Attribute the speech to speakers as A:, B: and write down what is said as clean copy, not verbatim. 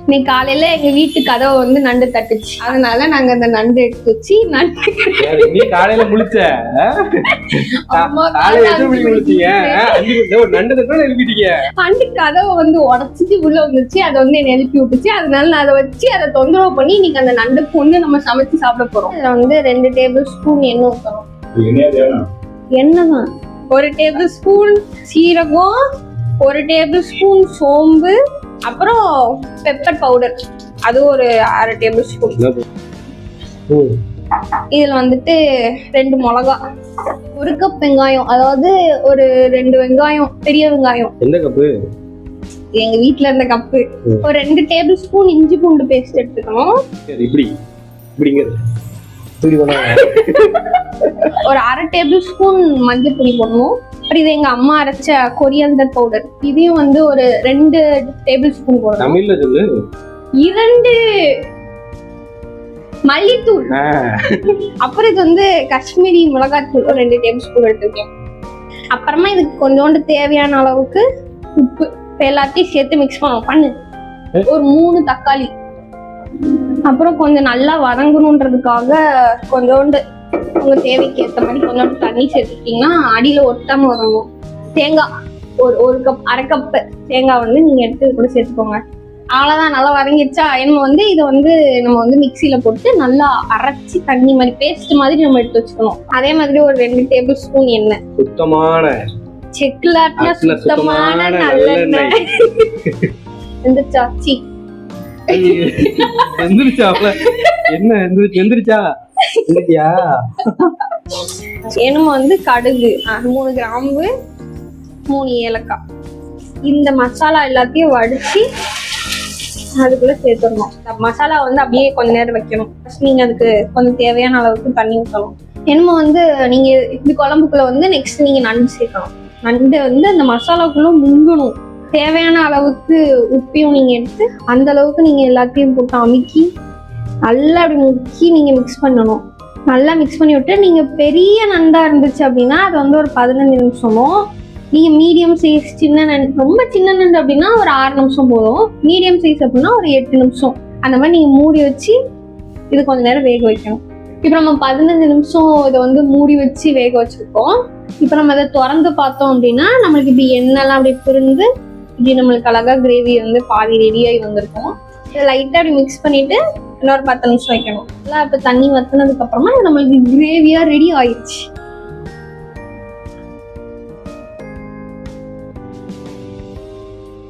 A: இன்னைக்கு காலையில எங்க வீட்டு கதவை வந்து நண்டு தட்டுச்சு. அதனால நாங்க அந்த நண்டு எடுத்து வச்சு
B: நீ காலையில முழிச்ச
A: நண்டு கதவை வந்து உடச்சிட்டு உள்ள வந்துச்சு. அதை வந்து என்ன எழுப்பி விட்டுச்சு. அதனால நான் அதை வச்சு அதை தொந்தரவு பண்ணி இன்னைக்கு அந்த நண்டுக்கு வந்து நம்ம சமைச்சு சாப்பிட போறோம். அதுல வந்து 2 டேபிள் ஸ்பூன் எண்ணெய் ஊற்றணும். எண்ணெய் தான் 1 டேபிள் ஸ்பூன் சீரகம், 1 டேபிள் ஸ்பூன் சோம்பு, அப்புறம் பெப்பர் பவுடர் அது ஒரு 1/2 டேபிள் ஸ்பூன். இதுல வந்துட்டு 2 மிளகா, 1 கப் வெங்காயம், அதாவது ஒரு 2 வெங்காயம், பெரிய வெங்காயம்.
B: எந்த கப்பு?
A: எங்க வீட்டுல இருந்த கப்பு. ஒரு 2 டேபிள் ஸ்பூன் இஞ்சி பூண்டு பேஸ்ட் எடுத்துக்கணும். ஒரு 1/2 டேபிள் ஸ்பூன் மஞ்சள் பொடி போடணும். அப்புறம் இது எங்க அம்மா அரைச்ச கொரியண்டர் பவுடர், இதையும் வந்து ஒரு 2 டேபிள் ஸ்பூன் போடணும்.
B: தமிழ்ல சொல்லு.
A: 2 மல்லித்தூள். அப்புறம் இது வந்து காஷ்மீரி மிளகாத்தூள் ஒரு 2 டேபிள் ஸ்பூன் எடுத்துருக்கேன். அப்புறமா இதுக்கு கொஞ்சோண்டு தேவையான அளவுக்கு உப்பு. எல்லாத்தையும் சேர்த்து மிக்ஸ் பண்ணு. ஒரு 3 தக்காளி. அப்புறம் கொஞ்சம் நல்லா வதங்கணுன்றதுக்காக கொஞ்சோண்டு உங்க தேவைக்கு ஏற்ற மாதிரி கொஞ்சோண்டு தண்ணி சேர்த்துக்கிட்டீங்கன்னா அடியில ஒட்டாம வதங்கும். தேங்காய் ஒரு கப், 1/2 கப் தேங்காய் வந்து நீங்க எடுத்து கூட சேர்த்துக்கோங்க. அவ்வளவுதான், நல்லா வதங்கிடுச்சா? நம்ம வந்து இதை வந்து நம்ம வந்து மிக்சியில போட்டு நல்லா அரைச்சி தண்ணி மாதிரி பேஸ்ட் மாதிரி நம்ம எடுத்து வச்சுக்கணும். அதே மாதிரி ஒரு 2 டேபிள் ஸ்பூன் எண்ணெய், சுத்தமான செக்குலாட்டின சுத்தமான நல்லெண்ணெய். எந்திரிச்சா? வந்து கடுகு, 3 கிராம்பு, 3 ஏலக்காய். இந்த மசாலா எல்லாத்தையும் வடிச்சு அதுக்குள்ள சேர்த்துடணும். மசாலா வந்து அப்படியே கொஞ்ச நேரம் வைக்கணும். நீங்க அதுக்கு கொஞ்சம் தேவையான அளவுக்கு தண்ணி ஊற்றணும். என்னமோ வந்து நீங்க இந்த குழம்புக்குள்ள வந்து நெக்ஸ்ட் நீங்க நண்டு சேர்க்கணும். நண்டு வந்து அந்த மசாலாக்குள்ள முங்கணும். தேவையான அளவுக்கு உப்பையும் நீங்க எடுத்து அந்த அளவுக்கு நீங்க எல்லாத்தையும் போட்டு அமுக்கி நல்லா அப்படி முக்கி நீங்க மிக்ஸ் பண்ணணும். நல்லா மிக்ஸ் பண்ணி விட்டு நீங்க பெரிய நண்டா இருந்துச்சு அப்படின்னா அது வந்து ஒரு 15 நிமிஷமும், நீங்க மீடியம் சைஸ் சின்ன நண்டு, ரொம்ப சின்ன நண்டு அப்படின்னா ஒரு 6 நிமிஷம் போதும். மீடியம் சைஸ் அப்படின்னா ஒரு 8 நிமிஷம். அந்த மாதிரி நீங்க மூடி வச்சு இது கொஞ்ச நேரம் வேக வைக்கணும். இப்போ நம்ம 15 நிமிஷம் இதை வந்து மூடி வச்சு வேக வச்சிருக்கோம். இப்போ நம்ம அதை திறந்து பார்த்தோம் அப்படின்னா நம்மளுக்கு இப்படி எண்ணெய்லாம் அப்படி பிரிந்து இப்படி நம்மளுக்கு அழகா கிரேவி வந்து பாதி ரெடியாகி வந்திருக்கும். இதை லைட்டாக அப்படி மிக்ஸ் பண்ணிட்டு இன்னொரு 10 நிமிஷம் வைக்கணும். இப்போ தண்ணி வத்தினதுக்கு அப்புறமா நம்மளுக்கு கிரேவியா ரெடி ஆயிடுச்சு.